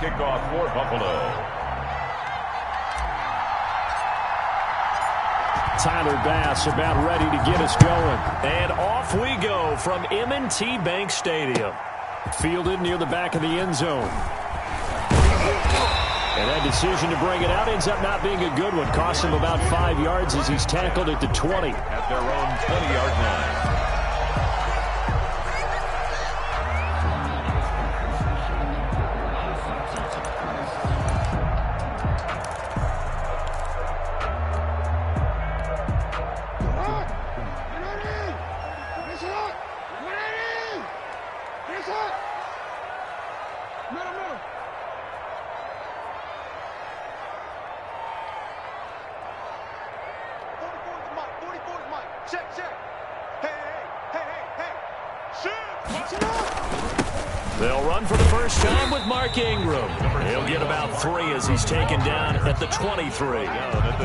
kickoff for Buffalo. Tyler Bass about ready to get us going. And off we go from M&T Bank Stadium. Fielded near the back of the end zone. And that decision to bring it out ends up not being a good one. Cost him about 5 yards as he's tackled at the 20. At their own 20-yard line. They'll run for the first time with Mark Ingram. He'll get about 3 as he's taken down at the 23.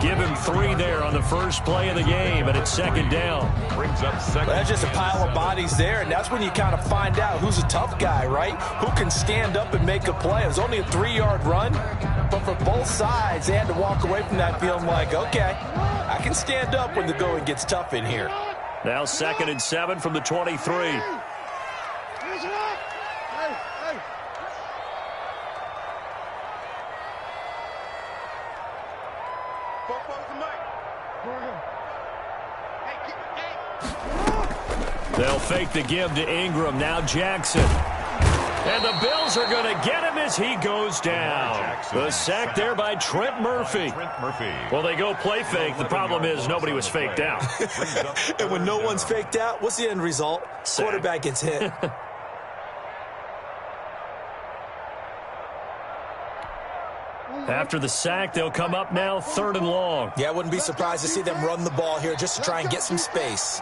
Give him 3 there on the first play of the game, and it's second down. Brings up second. That's just a pile of bodies there, and that's when you kind of find out who's a tough guy, right? Who can stand up and make a play. It was only a 3-yard run, but for both sides, they had to walk away from that feeling like, okay, I can stand up when the going gets tough in here. Now 2nd and 7 from the 23. They'll fake the give to Ingram. Now Jackson. And the Bills are going to get him as he goes down. The sack there by Trent Murphy. Well, they go play fake. The problem is nobody was faked out. And when no one's faked out, what's the end result? Sack. Quarterback gets hit. After the sack, they'll come up now 3rd and long. Yeah, I wouldn't be surprised to see them run the ball here just to try and get some space.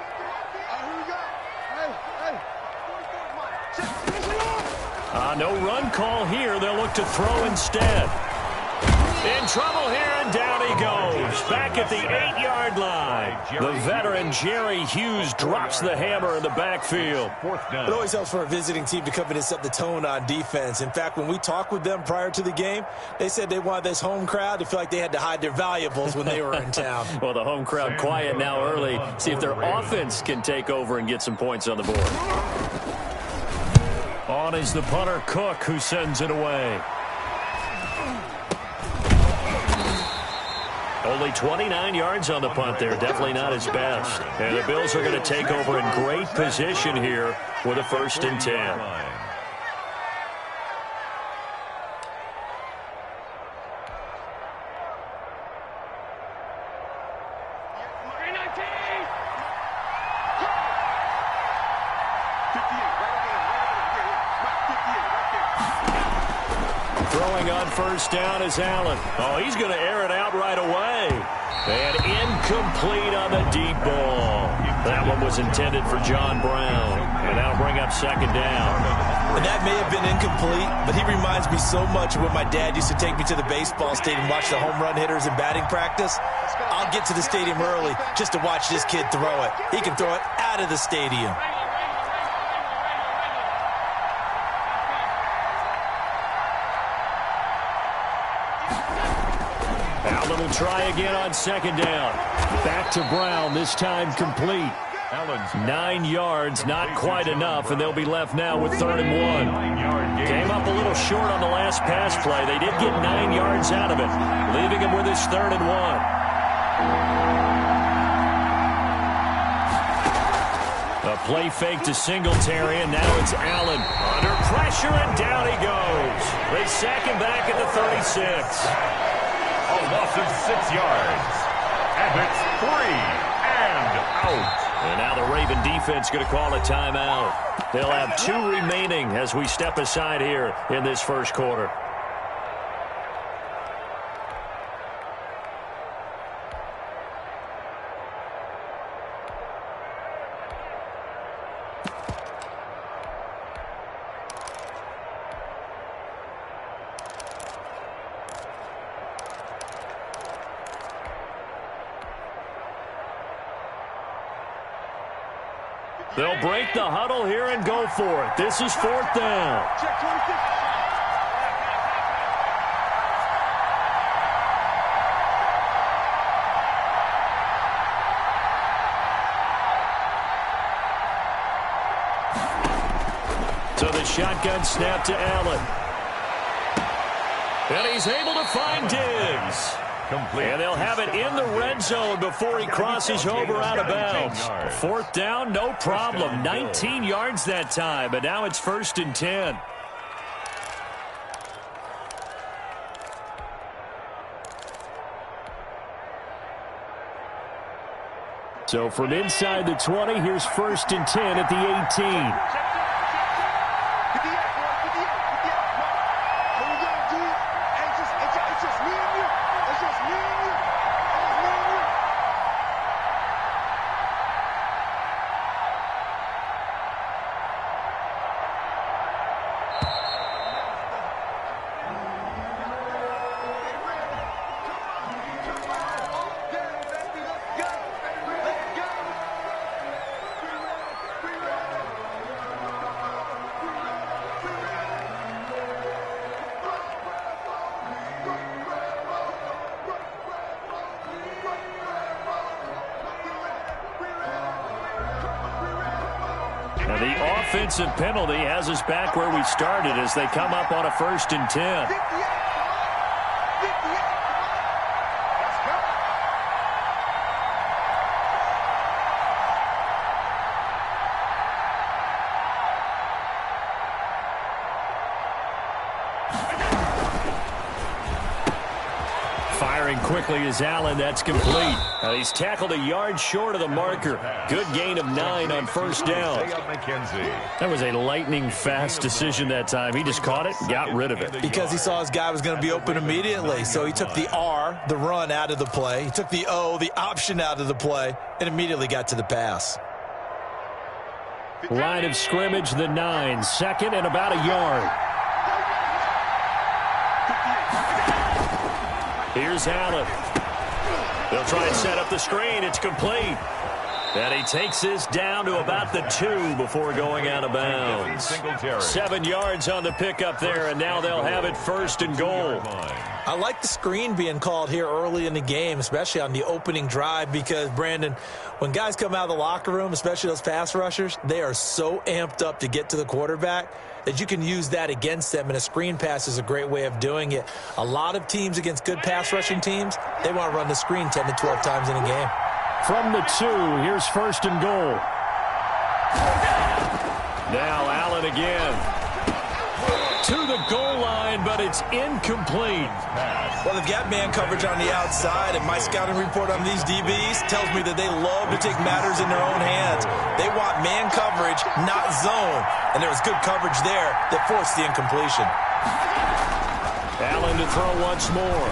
No run call here. They'll look to throw instead. In trouble here, and down he goes. Back at the 8-yard line. The veteran Jerry Hughes drops the hammer in the backfield. It always helps for a visiting team to come in and set the tone on defense. In fact, when we talked with them prior to the game, they said they wanted this home crowd to feel like they had to hide their valuables when they were in town. Well, the home crowd quiet now early. See if their offense can take over and get some points on the board. On is the punter, Cook, who sends it away. Only 29 yards on the punt there. Definitely not his best. And the Bills are going to take over in great position here with a 1st and 10. Throwing on 1st down is Allen. Oh, he's going to air it out right away. And incomplete on the deep ball. That one was intended for John Brown. And that'll bring up 2nd down. And that may have been incomplete, but he reminds me so much of when my dad used to take me to the baseball stadium and watch the home run hitters in batting practice. I'll get to the stadium early just to watch this kid throw it. He can throw it out of the stadium. Allen will try again on 2nd down. Back to Brown, this time complete. 9 yards, not quite enough, and they'll be left now with 3rd and 1. Came up a little short on the last pass play. They did get 9 yards out of it, leaving him with his 3rd and 1. A play fake to Singletary, and now it's Allen. Under pressure, and down he goes. They sack him back at the 36. A loss of 6 yards. And it's 3 and out. And now the Raven defense going to call a timeout. They'll have 2 remaining as we step aside here in this 1st quarter. They'll break the huddle here and go for it. This is 4th down. shotgun snap to Allen. And he's able to find Diggs. And they'll have it in the red zone before he crosses over out of bounds. Fourth down, no problem. 19 yards that time, but now it's 1st and 10. So from inside the 20, here's 1st and 10 at the 18. Now the offensive penalty has us back where we started as they come up on a 1st and 10. Firing quickly is Allen. That's complete. He's tackled a yard short of the marker. Good gain of 9 on 1st down. That was a lightning-fast decision that time. He just caught it, got rid of it. Because he saw his guy was going to be open immediately. So he took the R, the run, out of the play. He took the O, the option, out of the play, and immediately got to the pass. Line of scrimmage, the 9. 2nd and about a yard. Here's Allen. They'll try and set up the screen. It's complete. And he takes this down to about the 2 before going out of bounds. 7 yards on the pickup there, and now they'll have it 1st and goal. I like the screen being called here early in the game, especially on the opening drive, because, Brandon, when guys come out of the locker room, especially those pass rushers, they are so amped up to get to the quarterback that you can use that against them, and a screen pass is a great way of doing it. A lot of teams against good pass rushing teams, they want to run the screen 10 to 12 times in a game. From the 2, here's 1st and goal. Now Allen again. To the goal line, but it's incomplete. Well, they've got man coverage on the outside, and my scouting report on these DBs tells me that they love to take matters in their own hands. They want man coverage, not zone, and there was good coverage there that forced the incompletion. Allen to throw once more.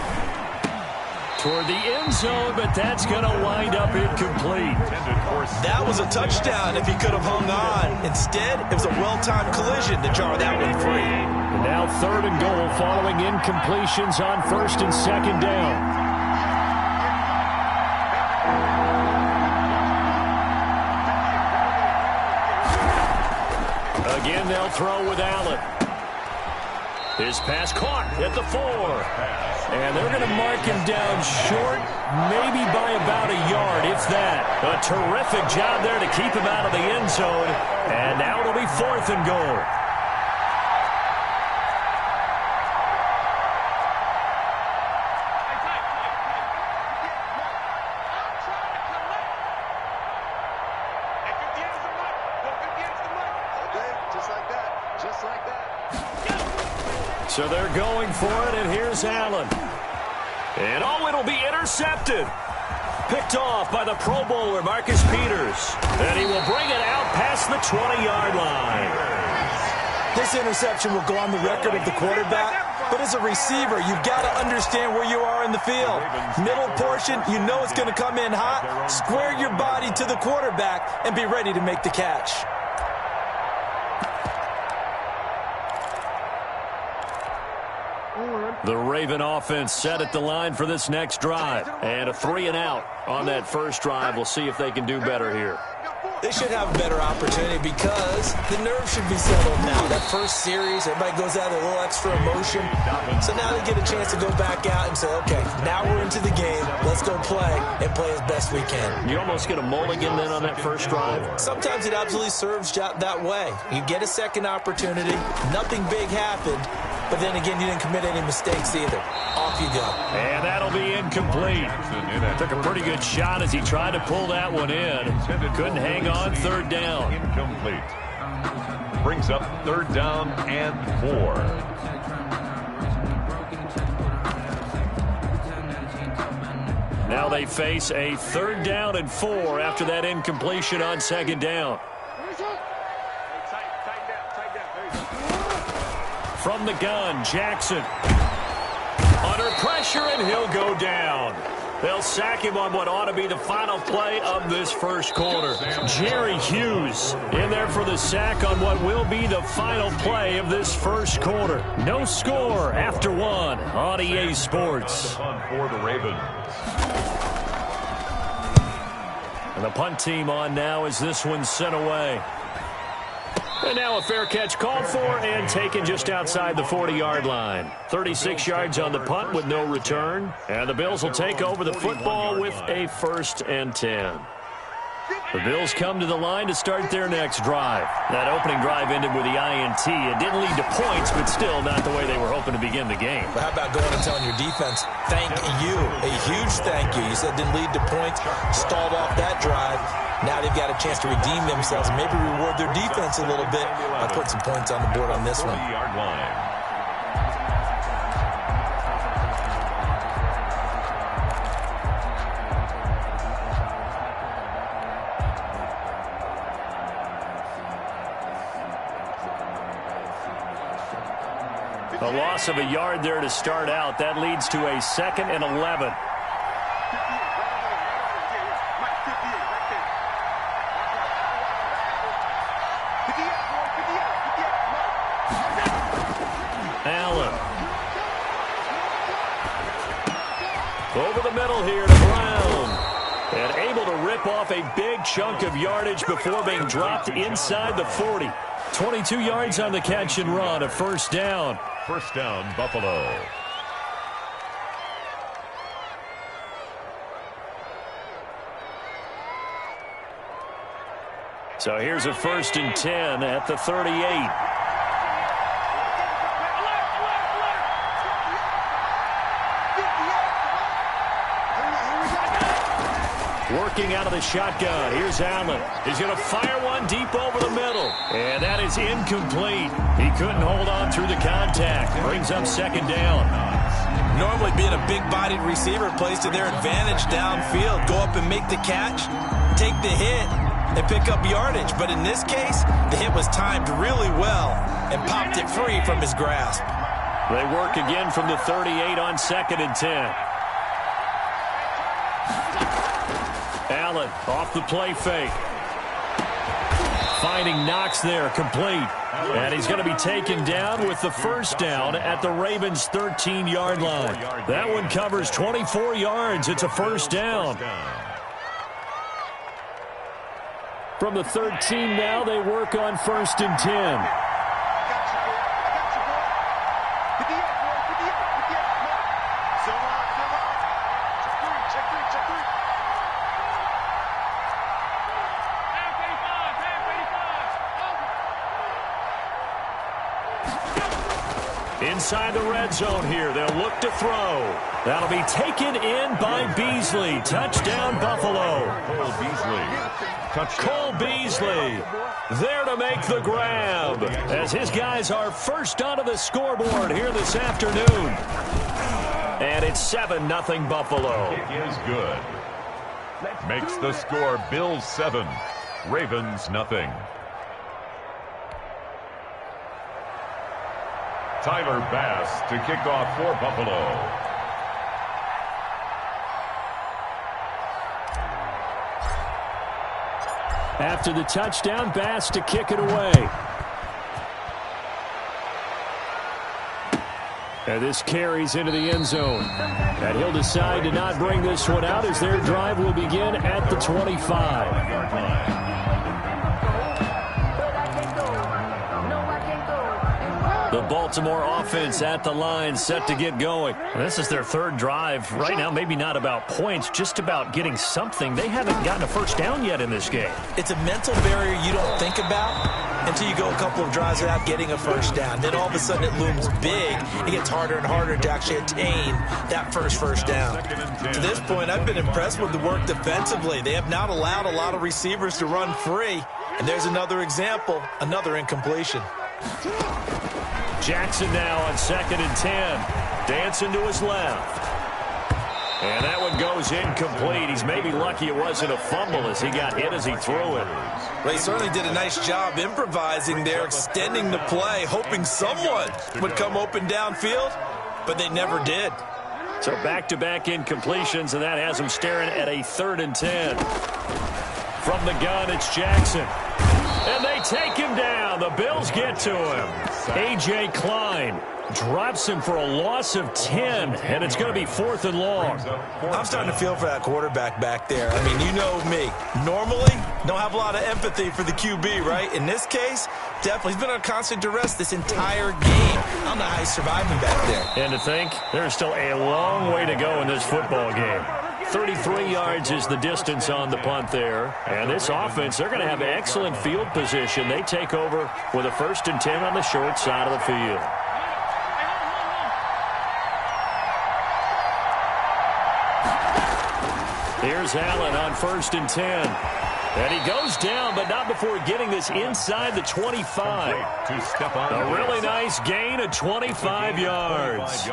Toward the end zone, but that's going to wind up incomplete. That was a touchdown if he could have hung on. Instead, it was a well-timed collision to jar that one free. And now 3rd and goal following incompletions on 1st and 2nd down. Again, they'll throw with Allen. His pass caught at the 4. And they're going to mark him down short, maybe by about a yard, if that. A terrific job there to keep him out of the end zone. And now it'll be 4th and goal. So they're going for it, and here's Allen. And, oh, it'll be intercepted. Picked off by the Pro Bowler, Marcus Peters. And he will bring it out past the 20-yard line. This interception will go on the record of the quarterback, but as a receiver, you've got to understand where you are in the field. Middle portion, you know it's going to come in hot. Square your body to the quarterback and be ready to make the catch. The Raven offense set at the line for this next drive. And a 3 and out on that first drive. We'll see if they can do better here. They should have a better opportunity because the nerves should be settled now. That first series, everybody goes out with a little extra emotion. So now they get a chance to go back out and say, okay, now we're into the game. Let's go play and play as best we can. You almost get a mulligan then on that first drive? Sometimes it absolutely serves that way. You get a second opportunity. Nothing big happened. But then again, you didn't commit any mistakes either. Off you go. And that'll be incomplete. Took a pretty good shot as he tried to pull that one in. Couldn't hang on, third down. Incomplete. Brings up third down and 4. Now they face a third down and 4 after that incompletion on second down. From the gun, Jackson. Under pressure, and he'll go down. They'll sack him on what ought to be the final play of this first quarter. Jerry Hughes in there for the sack on what will be the final play of this first quarter. No score after 1 on EA Sports. For the Ravens. And the punt team on now as this one's sent away. And now a fair catch called for and taken just outside the 40-yard line. 36 yards on the punt with no return. And the Bills will take over the football with a 1st and 10. The Bills come to the line to start their next drive. That opening drive ended with the INT. It didn't lead to points, but still not the way they were hoping to begin the game. But how about going and telling your defense, thank you, a huge thank you. You said didn't lead to points, stalled off that drive. Now they've got a chance to redeem themselves and maybe reward their defense a little bit by putting some points on the board on this one. 40-yard line. A loss of a yard there to start out. That leads to a 2nd and 11. Allen. Over the middle here to Brown. And able to rip off a big chunk of yardage before being dropped inside the 40. 22 yards on the catch and run, a 1st down. 1st down, Buffalo. So here's a 1st and 10 at the 38. Working out of the shotgun. Here's Allen. He's going to fire one deep over the middle. And that is incomplete. He couldn't hold on through the contact. Brings up 2nd down. Normally being a big-bodied receiver plays to their advantage downfield. Go up and make the catch, take the hit, and pick up yardage. But in this case, the hit was timed really well and popped it free from his grasp. They work again from the 38 on 2nd and 10. Allen off the play fake. Finding Knox there, complete. And he's going to be taken down with the 1st down at the Ravens' 13-yard line. That one covers 24 yards. It's a 1st down. From the 13 now, they work on 1st and 10. Inside the red zone here. They'll look to throw. That'll be taken in by Beasley. Touchdown, Buffalo. Cole Beasley. Touchdown. Cole Beasley there to make the grab as his guys are first onto the scoreboard here this afternoon. And it's 7-0 Buffalo. Kick is good. Makes the score Bills 7, Ravens nothing. Tyler Bass to kick off for Buffalo. After the touchdown, Bass to kick it away. And this carries into the end zone. And he'll decide to not bring this one out as their drive will begin at the 25. Baltimore offense at the line, set to get going. This is their third drive. Right now, maybe not about points, just about getting something. They haven't gotten a first down yet in this game. It's a mental barrier you don't think about until you go a couple of drives without getting a first down. Then all of a sudden it looms big. It gets harder and harder to actually attain that first down. To this point, I've been impressed with the work defensively. They have not allowed a lot of receivers to run free. And there's another example, another incompletion. Jackson now on 2nd and 10. Dancing to his left. And that one goes incomplete. He's maybe lucky it wasn't a fumble as he got hit as he threw it. Well, he certainly did a nice job improvising there, extending the play, hoping someone would come open downfield, but they never did. So back-to-back incompletions, and that has him staring at a 3rd and 10. From the gun, it's Jackson. And they take him down. The Bills get to him. A.J. Klein drops him for a loss of 10, and it's going to be 4th and long. I'm starting to feel for that quarterback back there. I mean, you know me. Normally, don't have a lot of empathy for the QB, right? In this case, definitely. He's been on constant duress this entire game. I don't know how he's surviving back there. And to think, there's still a long way to go in this football game. 33 yards is the distance on the punt there. And this offense, they're going to have excellent field position. They take over with a 1st and 10 on the short side of the field. Here's Allen on 1st and 10. And he goes down, but not before getting this inside the 25. A really nice gain of 25 yards.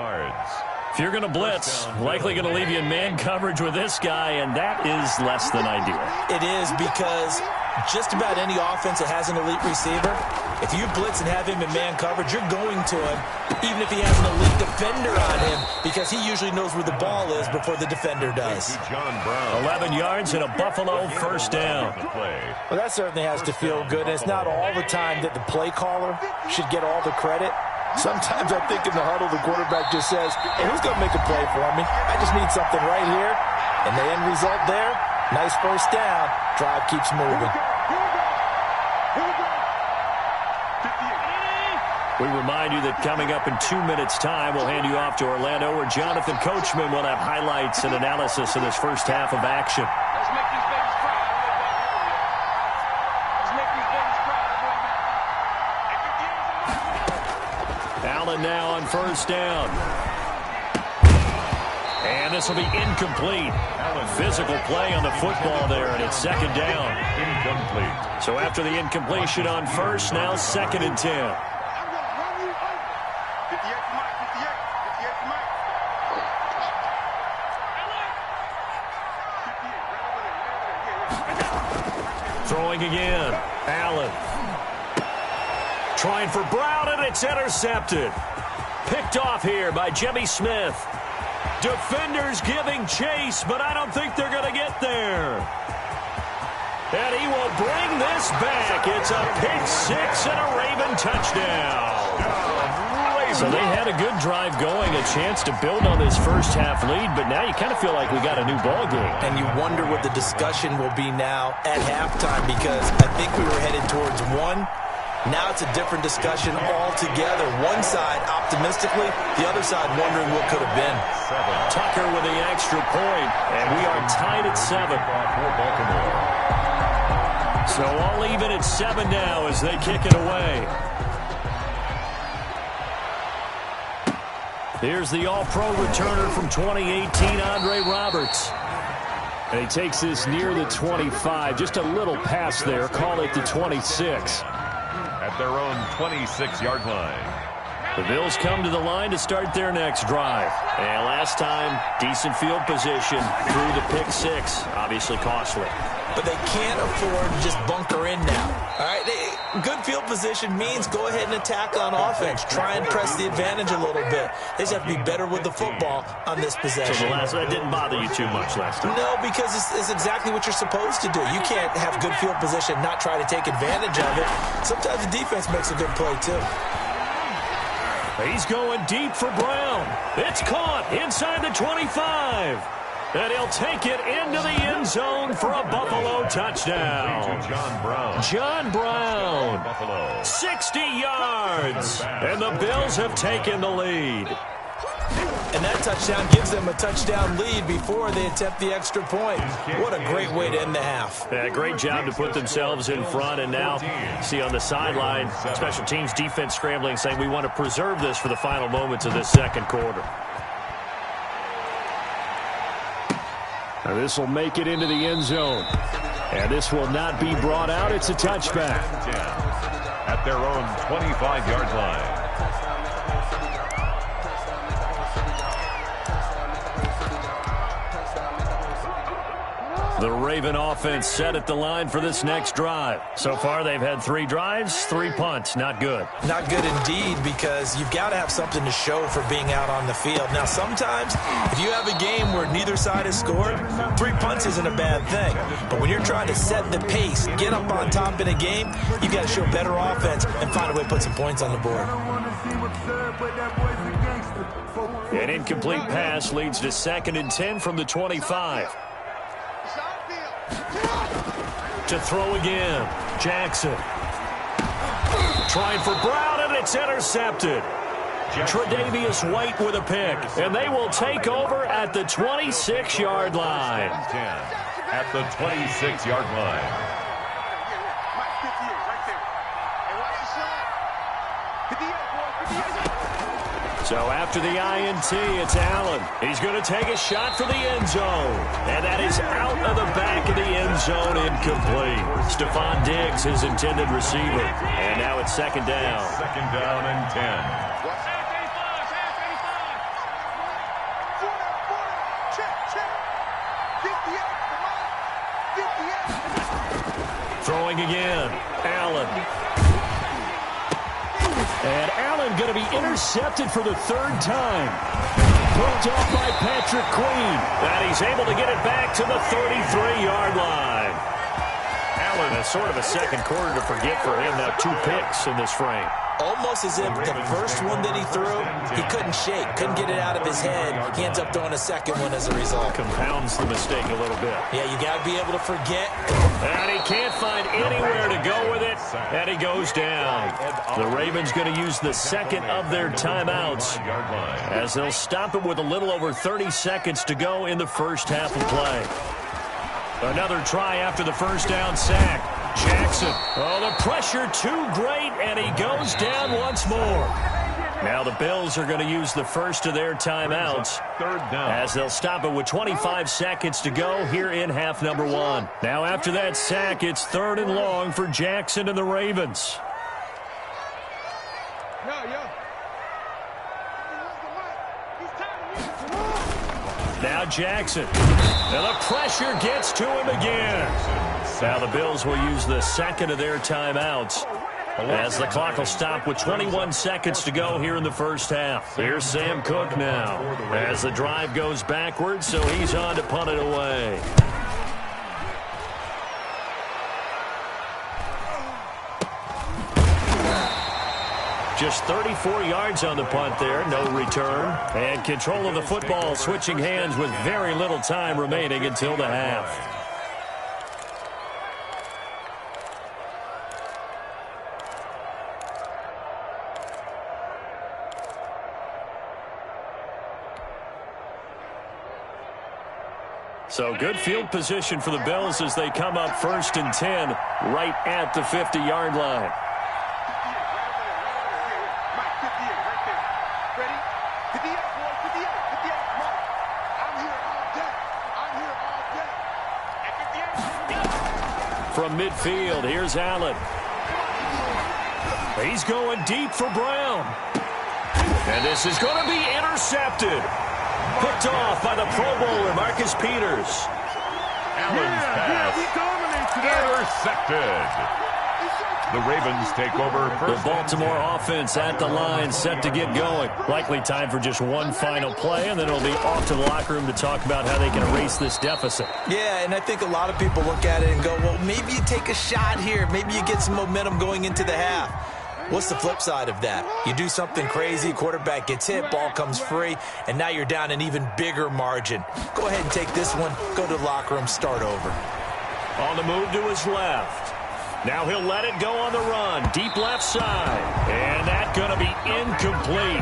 If you're going to blitz, likely going to leave you in man coverage with this guy, and that is less than ideal. It is, because just about any offense that has an elite receiver, if you blitz and have him in man coverage, you're going to him, even if he has an elite defender on him, because he usually knows where the ball is before the defender does. 11 yards and a Buffalo 1st down. Well, that certainly has to feel good, and it's not all the time that the play caller should get all the credit. Sometimes I think in the huddle, the quarterback just says, hey, who's going to make a play for me? I just need something right here. And the end result there, nice 1st down. Drive keeps moving. We remind you that coming up in 2 minutes' time, we'll hand you off to Orlando, where Jonathan Coachman will have highlights and analysis of this first half of action. Allen now on 1st down. And this will be incomplete. Physical play on the football there, and it's 2nd down. Incomplete. So after the incompletion on 1st, now 2nd and 10. Throwing again. Allen. Trying for Brown, and it's intercepted. Picked off here by Jimmy Smith. Defenders giving chase, but I don't think they're going to get there. And he will bring this back. It's a pick 6 and a Raven touchdown. So they had a good drive going, a chance to build on this first half lead, but now you kind of feel like we got a new ball game. And you wonder what the discussion will be now at halftime, because I think we were headed towards one. Now it's a different discussion altogether. One side optimistically, the other side wondering what could have been. Tucker with the extra point, and we are tied at 7. So all even at 7 now as they kick it away. Here's the all-pro returner from 2018, Andre Roberts. And he takes this near the 25, just a little pass there, call it the 26. At their own 26-yard line. The Bills come to the line to start their next drive. And last time, decent field position through the pick 6. Obviously costly. But they can't afford to just bunker in now. All right, good field position means go ahead and attack on offense. Try and press the advantage a little bit. They just have to be better with the football on this possession. So that didn't bother you too much last time? No, because it's exactly what you're supposed to do. You can't have good field position, not try to take advantage of it. Sometimes the defense makes a good play, too. He's going deep for Brown. It's caught inside the 25. And he'll take it into the end zone for a Buffalo touchdown. John Brown, 60 yards. And the Bills have taken the lead. And that touchdown gives them a touchdown lead before they attempt the extra point. What a great way to end the half. Yeah, great job to put themselves in front. And now, see on the sideline, special teams defense scrambling, saying we want to preserve this for the final moments of this second quarter. Now this will make it into the end zone. And this will not be brought out. It's a touchback. At their own 25-yard line. The Raven offense set at the line for this next drive. So far, they've had 3 drives, 3 punts. Not good. Not good indeed, because you've got to have something to show for being out on the field. Now, sometimes, if you have a game where neither side has scored, 3 punts isn't a bad thing. But when you're trying to set the pace, get up on top in a game, you've got to show better offense and find a way to put some points on the board. An incomplete pass leads to 2nd and 10 from the 25. To throw again, Jackson. Trying for Brown, and it's intercepted. Tre'Davious White with a pick, and they will take over at the 26-yard line. At the 26-yard line. So after the INT, it's Allen. He's going to take a shot for the end zone. And that is out of the back of the end zone, incomplete. Stephon Diggs, his intended receiver. And now it's 2nd down. 2nd down and 10. Throwing again, Allen. And Allen going to be intercepted for the 3rd time. Picked off by Patrick Queen. And he's able to get it back to the 33-yard line. Allen, that's sort of a second quarter to forget for him. Now 2 picks in this frame. Almost as if the first one that he threw, he couldn't shake, couldn't get it out of his head. He ends up throwing a second one as a result. Compounds the mistake a little bit. Yeah, you got to be able to forget. And he can't find anywhere to go with it, and he goes down. The Ravens going to use the 2nd of their timeouts as they'll stop it with a little over 30 seconds to go in the first half of play. Another try after the first down sack. Jackson. Oh, the pressure too great, and he goes down once more. Now the Bills are going to use the first of their timeouts 3rd down. as they'll stop it with 25 seconds to go here in half number 1. Now after that sack, it's 3rd and long for Jackson and the Ravens. Now Jackson. And the pressure gets to him again. Now the Bills will use the 2nd of their timeouts as the clock will stop with 21 seconds to go here in the first half. Here's Sam Cook now as the drive goes backwards, so he's on to punt it away. Just 34 yards on the punt there, no return. And control of the football switching hands with very little time remaining until the half. So good field position for the Bills as they come up 1st and 10 right at the 50-yard line. From midfield, here's Allen. He's going deep for Brown. And this is going to be intercepted. Picked off by the Pro Bowler, Marcus Peters. Allen's pass intercepted. The Ravens take over first. The Baltimore offense at the line, set to get going. Likely time for just one final play, and then it'll be off to the locker room to talk about how they can erase this deficit. Yeah, and I think a lot of people look at it and go, well, maybe you take a shot here. Maybe you get some momentum going into the half. What's the flip side of that? You do something crazy, quarterback gets hit, ball comes free, and now you're down an even bigger margin. Go ahead and take this one, go to the locker room, start over. On the move to his left. Now he'll let it go on the run. Deep left side. And that's going to be incomplete.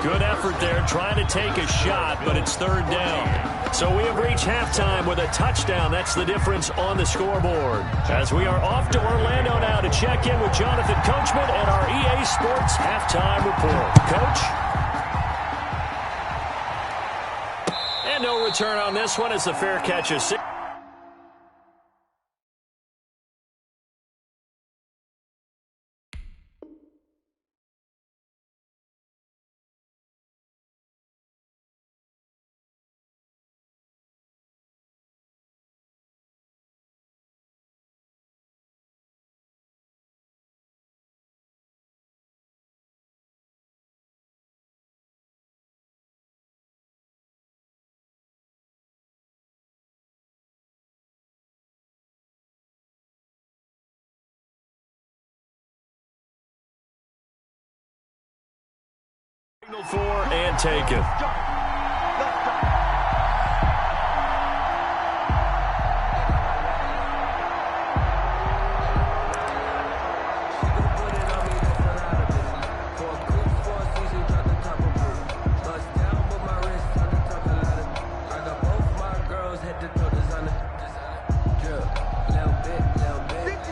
Good effort there trying to take a shot, but it's third down. So we have reached halftime with a touchdown. That's the difference on the scoreboard. As we are off to Orlando now to check in with Jonathan Coachman and our EA Sports halftime report. Coach? And no return on this one. It's a fair catch of 6. For and taken.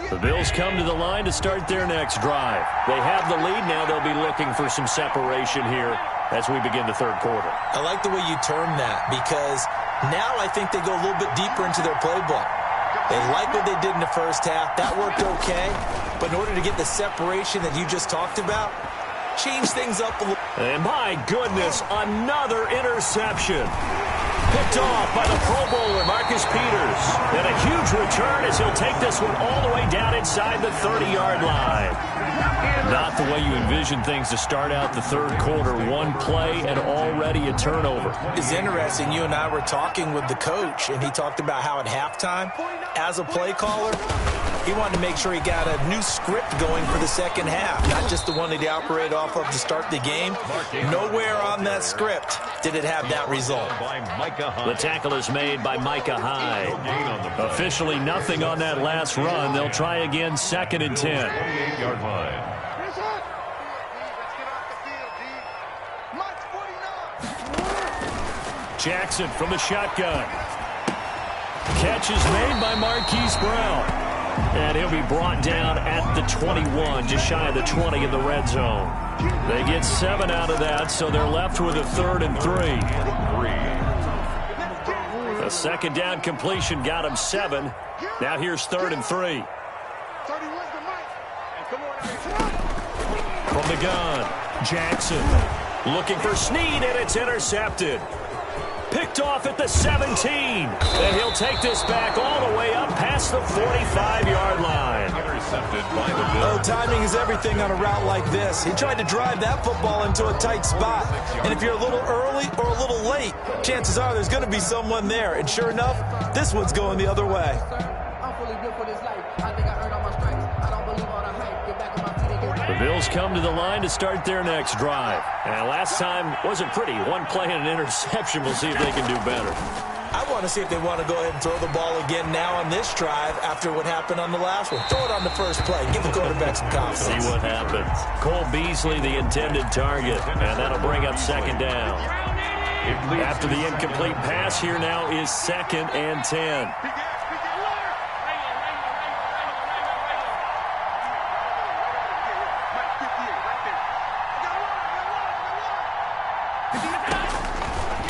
The Bills come to the line to start their next drive. They have the lead. Now they'll be looking for some separation here as we begin the third quarter. I like the way you term that because now I think they go a little bit deeper into their playbook. They like what they did in the first half. That worked okay. But in order to get the separation that you just talked about, change things up a little. And my goodness, another interception. Picked off by the Pro Bowler, Marcus Peters. And a huge return as he'll take this one all the way down inside the 30-yard line. Not the way you envision things to start out the third quarter. One play and already a turnover. It's interesting. You and I were talking with the coach, and he talked about how at halftime, as a play caller, he wanted to make sure he got a new script going for the second half, not just the one that he operated off of to start the game. Nowhere on that script did it have that result. The tackle is made by Micah Hyde. Officially nothing on that last run. They'll try again, 2nd and 10. 28-yard line. Jackson from the shotgun. Catch is made by Marquise Brown. And he'll be brought down at the 21, just shy of the 20 in the red zone. They get 7 out of that, so they're left with a 3rd and 3. A second down completion got him 7. Now here's 3rd and 3. From the gun, Jackson looking for Snead, and it's intercepted. Picked off at the 17. And he'll take this back all the way up past the 45-yard line. Intercepted by the Bills. Oh, timing is everything on a route like this. He tried to drive that football into a tight spot. And if you're a little early or a little late, chances are there's going to be someone there. And sure enough, this one's going the other way. The Bills come to the line to start their next drive. And last time wasn't pretty. One play and an interception. We'll see if they can do better. I want to see if they want to go ahead and throw the ball again now on this drive after what happened on the last one. Throw it on the first play. Give the quarterback some confidence. See what happens. Cole Beasley, the intended target. And that'll bring up 2nd down. After the incomplete pass, here now is 2nd and 10.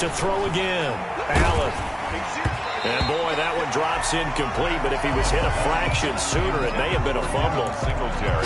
To throw again, Allen. And boy, that one drops incomplete, but if he was hit a fraction sooner, it may have been a fumble.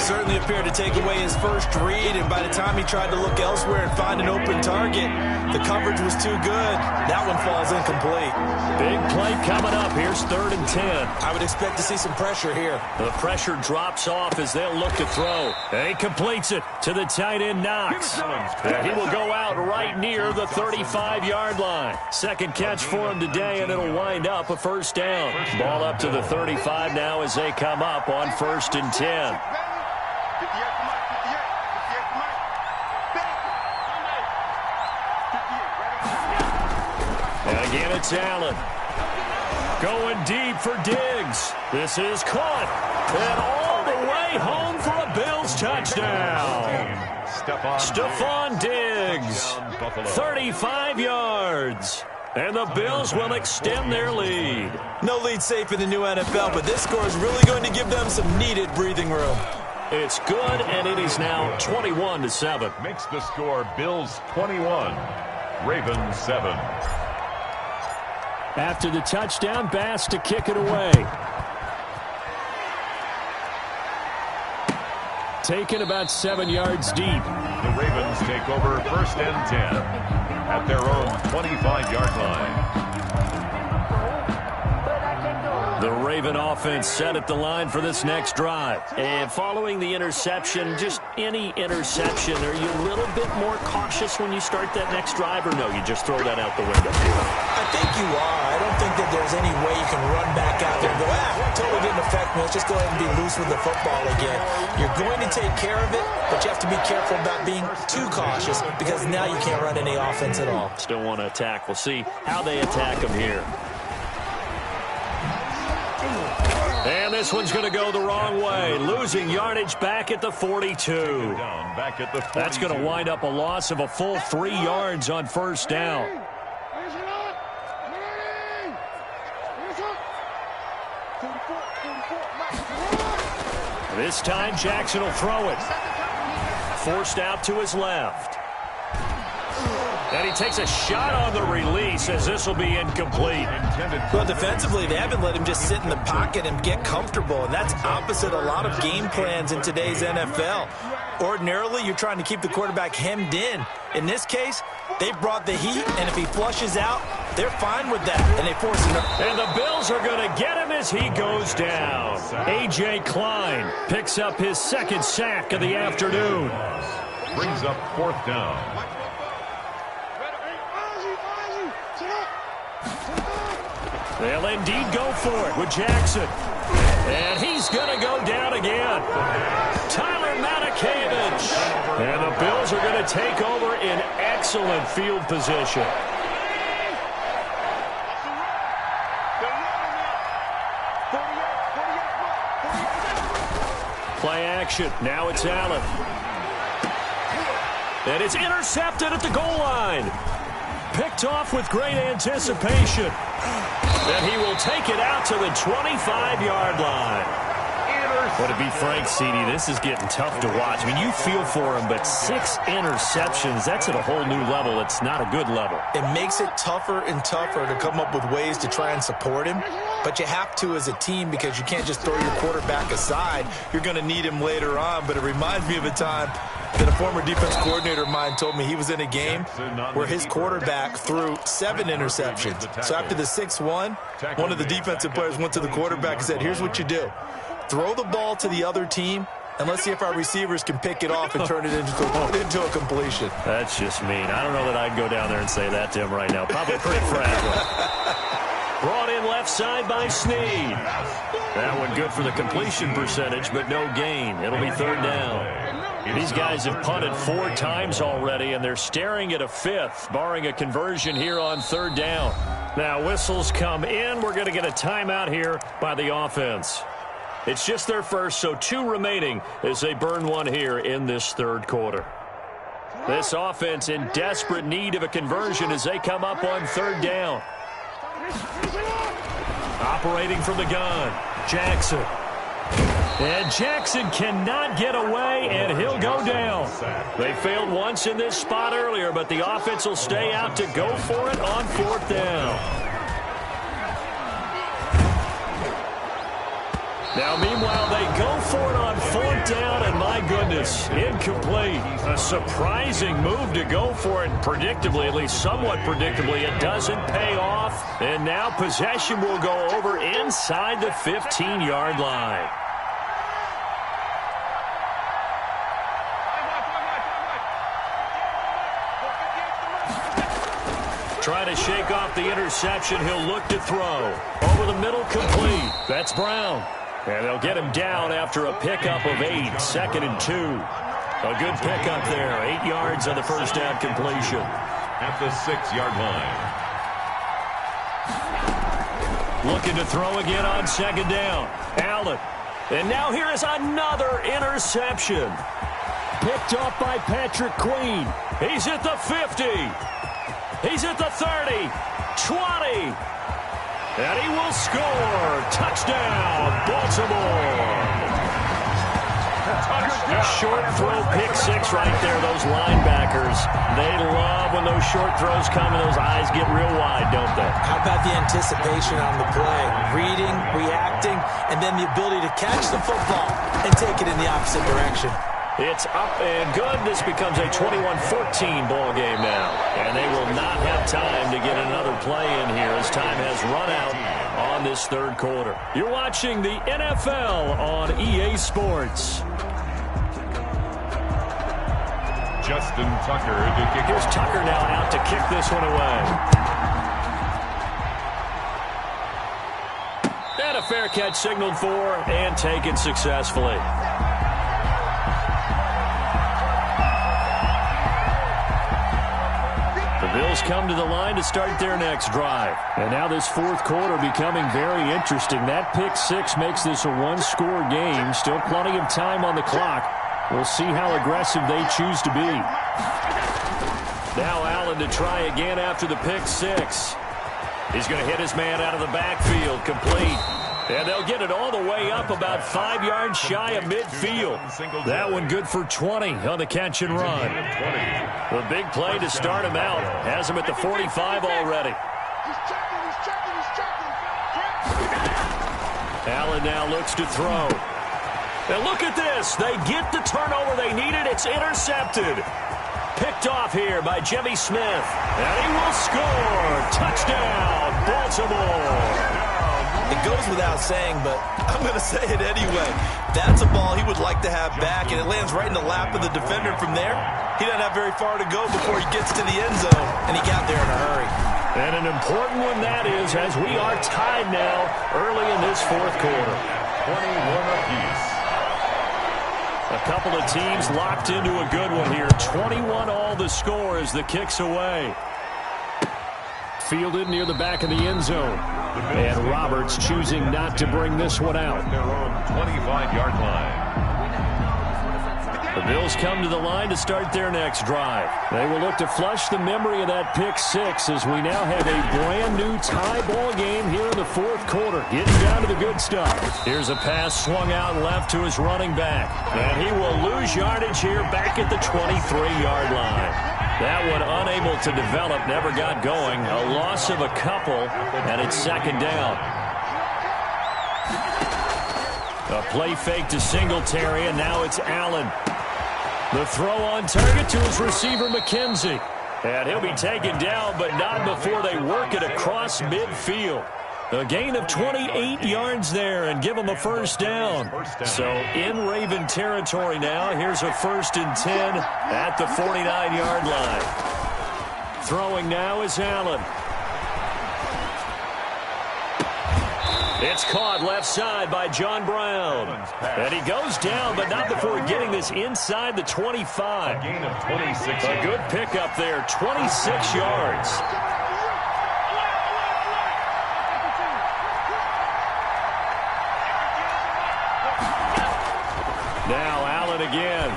Certainly appeared to take away his first read, and by the time he tried to look elsewhere and find an open target, the coverage was too good. That one falls incomplete. Big play coming up. Here's 3rd and 10. I would expect to see some pressure here. The pressure drops off as they'll look to throw. And he completes it to the tight end, Knox. And he will go out right near the 35-yard line. Second catch for him today, and it'll wind up a 1st down. Ball up to the 35 now as they come up on 1st and 10. it's Allen. Going deep for Diggs. This is caught. And all the way home for a Bills touchdown. Stephon Diggs, 35 yards. And the Bills will extend their lead. No lead safe in the new NFL, but this score is really going to give them some needed breathing room. It's good, and it is now 21-7. Makes the score Bills 21, Ravens 7. After the touchdown, Bass to kick it away. Taken about 7 yards deep. The Ravens take over 1st and 10 at their own 25-yard line. The Raven offense set at the line for this next drive. And following the interception, just any interception, are you a little bit more cautious when you start that next drive, or no, you just throw that out the window? I think you are. I don't think that there's any way you can run back out there and go, totally didn't affect me. Let's just go ahead and be loose with the football again. You're going to take care of it, but you have to be careful about being too cautious because now you can't run any offense at all. Still want to attack. We'll see how they attack them here. And this one's going to go the wrong way. Losing yardage back at the 42. That's going to wind up a loss of a full 3 yards on 1st down. This time Jackson will throw it. Forced out to his left. And he takes a shot on the release as this will be incomplete. Well, defensively, they haven't let him just sit in the pocket and get comfortable, and that's opposite a lot of game plans in today's NFL. Ordinarily, you're trying to keep the quarterback hemmed in. In this case, they brought the heat, and if he flushes out, they're fine with that, and they force him. And the Bills are going to get him as he goes down. A.J. Klein picks up his 2nd sack of the afternoon. Brings up 4th down. They'll indeed go for it with Jackson. And he's going to go down again. Tyler Matakevich. And the Bills are going to take over in excellent field position. Play action. Now it's Allen. And it's intercepted at the goal line. Picked off with great anticipation. And he will take it out to the 25-yard line. Well, to be frank, CD, this is getting tough to watch. I mean, you feel for him, but 6 interceptions, that's at a whole new level. It's not a good level. It makes it tougher and tougher to come up with ways to try and support him. But you have to as a team because you can't just throw your quarterback aside. You're going to need him later on. But it reminds me of a time that a former defense coordinator of mine told me he was in a game where his quarterback threw 7 interceptions. So after the 6th one of the defensive players went to the quarterback and said, here's what you do. Throw the ball to the other team, and let's see if our receivers can pick it off and turn it into a completion. That's just mean. I don't know that I'd go down there and say that to him right now. Probably pretty fragile. Brought in left side by Snead. That one good for the completion percentage, but no gain. It'll be 3rd down. These guys have punted 4 times already, and they're staring at a 5th, barring a conversion here on 3rd down. Now, whistles come in. We're going to get a timeout here by the offense. It's just their first, so 2 remaining as they burn one here in this 3rd quarter. This offense in desperate need of a conversion as they come up on 3rd down. Operating from the gun, Jackson. And Jackson cannot get away, and he'll go down. They failed once in this spot earlier, but the offense will stay out to go for it on 4th down. Now, meanwhile, they go for it on 4th down, and my goodness, incomplete. A surprising move to go for it, predictably, at least somewhat predictably. It doesn't pay off, and now possession will go over inside the 15-yard line. Trying to shake off the interception. He'll look to throw. Over the middle, complete. That's Brown. And they'll get him down after a pickup of 8, 2nd and 2. A good pickup there. 8 yards on the 1st down completion. At the 6-yard line. Looking to throw again on second down. Allen. And now here is another interception. Picked off by Patrick Queen. He's at the 50. He's at the 30. 20. And he will score. Touchdown, Baltimore. Short throw, pick six right there. Those linebackers, they love when those short throws come and those eyes get real wide, don't they? How about the anticipation on the play? Reading, reacting, and then the ability to catch the football and take it in the opposite direction. It's up and good. This becomes a 21-14 ball game now. And they will not have time to get another play in here as time has run out on this third quarter. You're watching the NFL on EA Sports. Justin Tucker to kick. Here's Tucker now out to kick this one away. And a fair catch signaled for and taken successfully. The Bills come to the line to start their next drive. And now this fourth quarter becoming very interesting. That pick six makes this a one-score game. Still plenty of time on the clock. We'll see how aggressive they choose to be. Now Allen to try again after the pick six. He's going to hit his man out of the backfield, complete. And they'll get it all the way up about 5 yards shy of midfield. That one good for 20 on the catch and run. The big play to start him out. Has him at the 45 already. Allen now looks to throw. And look at this. They get the turnover they needed. It's intercepted. Picked off here by Jimmy Smith. And he will score. Touchdown, Baltimore. It goes without saying, but I'm going to say it anyway. That's a ball he would like to have back, and it lands right in the lap of the defender from there. He doesn't have very far to go before he gets to the end zone, and he got there in a hurry. And an important one that is, as we are tied now early in this fourth quarter. 21 apiece. A couple of teams locked into a good one here. 21 all the score as the kick's away. Fielded near the back of the end zone. And Roberts choosing not to bring this one out. Their own 25-yard line. The Bills come to the line to start their next drive. They will look to flush the memory of that pick six as we now have a brand new tie ball game here in the fourth quarter. Getting down to the good stuff. Here's a pass swung out left to his running back. And he will lose yardage here back at the 23-yard line. That one unable to develop, never got going. A loss of a couple, and it's second down. A play fake to Singletary, and now it's Allen. The throw on target to his receiver, McKenzie. And he'll be taken down, but not before they work it across midfield. A gain of 28 yards there and give them a first down. So in Raven territory now. Here's a 1st and 10 at the 49-yard line. Throwing now is Allen. It's caught left side by John Brown. And he goes down, but not before getting this inside the 25. A gain of 26. A good pickup there, 26 yards. Now Allen again.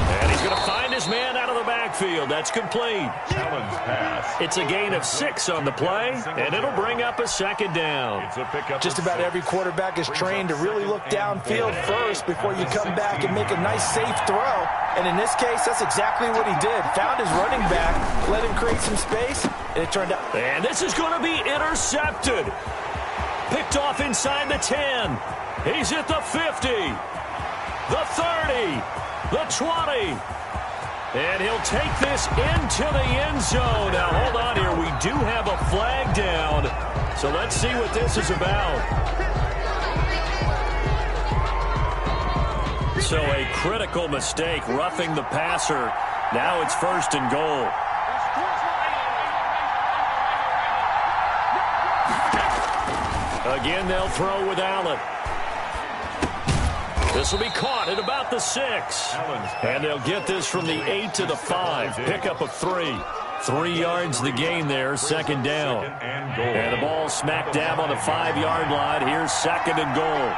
And he's going to find his man out of the backfield. That's complete. Allen's pass. It's a gain of 6 on the play, and it'll bring up a second down. It's a pickup. Just about every quarterback is trained to really look downfield first before you come back and make a nice, safe throw. And in this case, that's exactly what he did. Found his running back, let him create some space, and it turned out. And this is going to be intercepted. Picked off inside the 10. He's at the 50, the 30, the 20. And he'll take this into the end zone. Now, hold on here. We do have a flag down. So let's see what this is about. So a critical mistake, roughing the passer. Now it's 1st and goal. Again, they'll throw with Allen. This will be caught at about the 6. And they'll get this from the 8 to the 5. Pickup of 3. 3 yards the gain there, second down. And the ball smack dab on the 5-yard line. Here's second and goal.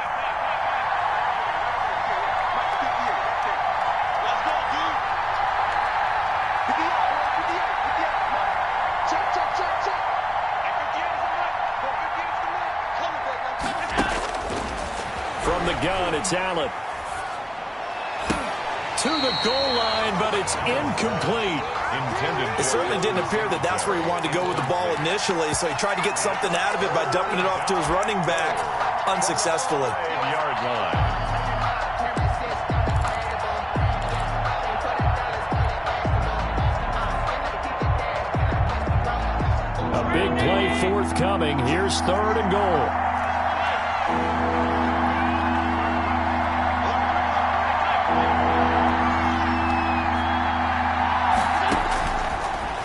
From the gun, it's Allen. To the goal line, but it's incomplete. It certainly didn't appear that that's where he wanted to go with the ball initially, so he tried to get something out of it by dumping it off to his running back unsuccessfully. 5-yard line. A big play forthcoming. Here's third and goal.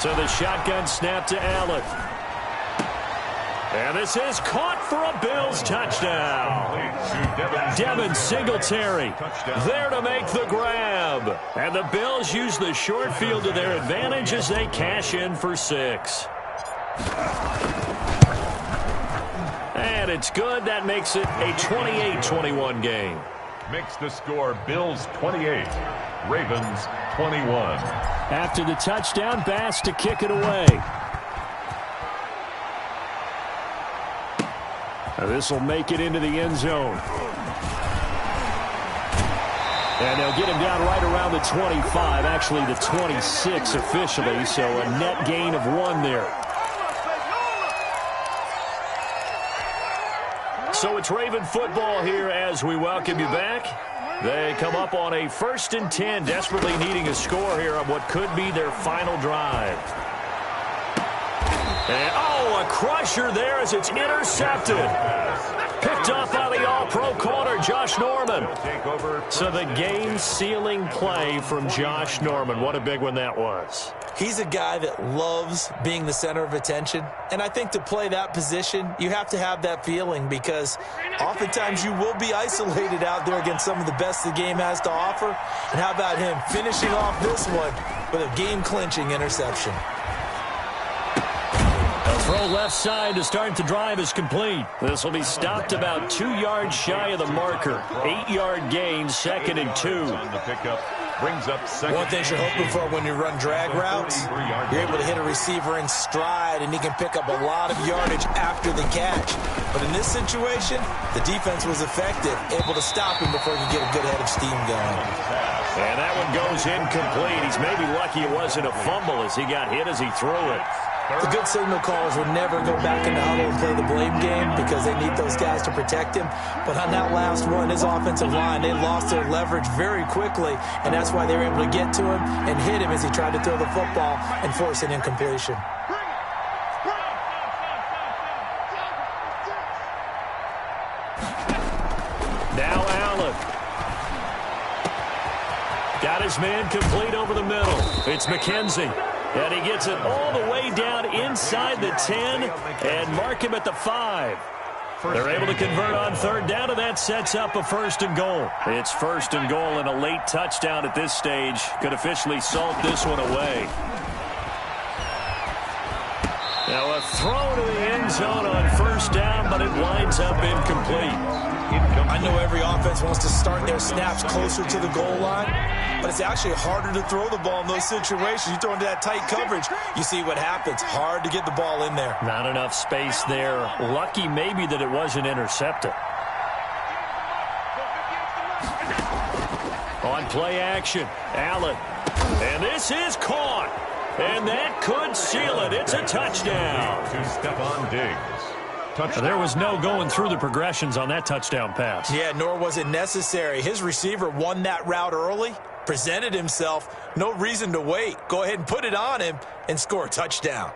So the shotgun snap to Allen. And this is caught for a Bills touchdown. Devin Singletary there to make the grab. And the Bills use the short field to their advantage as they cash in for 6. And it's good. That makes it a 28-21 game. Makes the score Bills 28, Ravens 21. After the touchdown, Bass to kick it away. This will make it into the end zone. And they'll get him down right around the 25, actually the 26 officially, so a net gain of 1 there. So it's Raven football here as we welcome you back. They come up on a 1st and 10, desperately needing a score here on what could be their final drive. And, a crusher there as it's intercepted. Picked up by the all-pro corner, Josh Norman. So the game-sealing play from Josh Norman. What a big one that was. He's a guy that loves being the center of attention, and I think to play that position, you have to have that feeling because oftentimes you will be isolated out there against some of the best the game has to offer. And how about him finishing off this one with a game-clinching interception? Throw left side to start the drive is complete. This will be stopped about 2 yards shy of the marker. 8-yard gain, 2nd and 2. The pickup brings up second. One thing you're hoping for when you run drag routes, you're able to hit a receiver in stride, and he can pick up a lot of yardage after the catch. But in this situation, the defense was effective, able to stop him before he could get a good head of steam going. And that one goes incomplete. He's maybe lucky it wasn't a fumble as he got hit as he threw it. The good signal callers would never go back in the huddle and play the blame game because they need those guys to protect him. But on that last one, his offensive line, they lost their leverage very quickly, and that's why they were able to get to him and hit him as he tried to throw the football and force an incompletion. Now Allen. Got his man complete over the middle. It's McKenzie. And he gets it all the way down inside the 10 and mark him at the 5. They're able to convert on 3rd down, and that sets up a 1st and goal. It's 1st and goal, and a late touchdown at this stage could officially salt this one away. Now a throw to the end zone on 1st down, but it winds up incomplete. I know every offense wants to start their snaps closer to the goal line, but it's actually harder to throw the ball in those situations. You throw into that tight coverage, you see what happens. Hard to get the ball in there. Not enough space there. Lucky maybe that it wasn't intercepted. On play action, Allen. And this is caught. And that could seal it. It's a touchdown. To Stephon Diggs. Touchdown. There was no going through the progressions on that touchdown pass. Yeah, nor was it necessary. His receiver won that route early, presented himself, no reason to wait. Go ahead and put it on him and score a touchdown.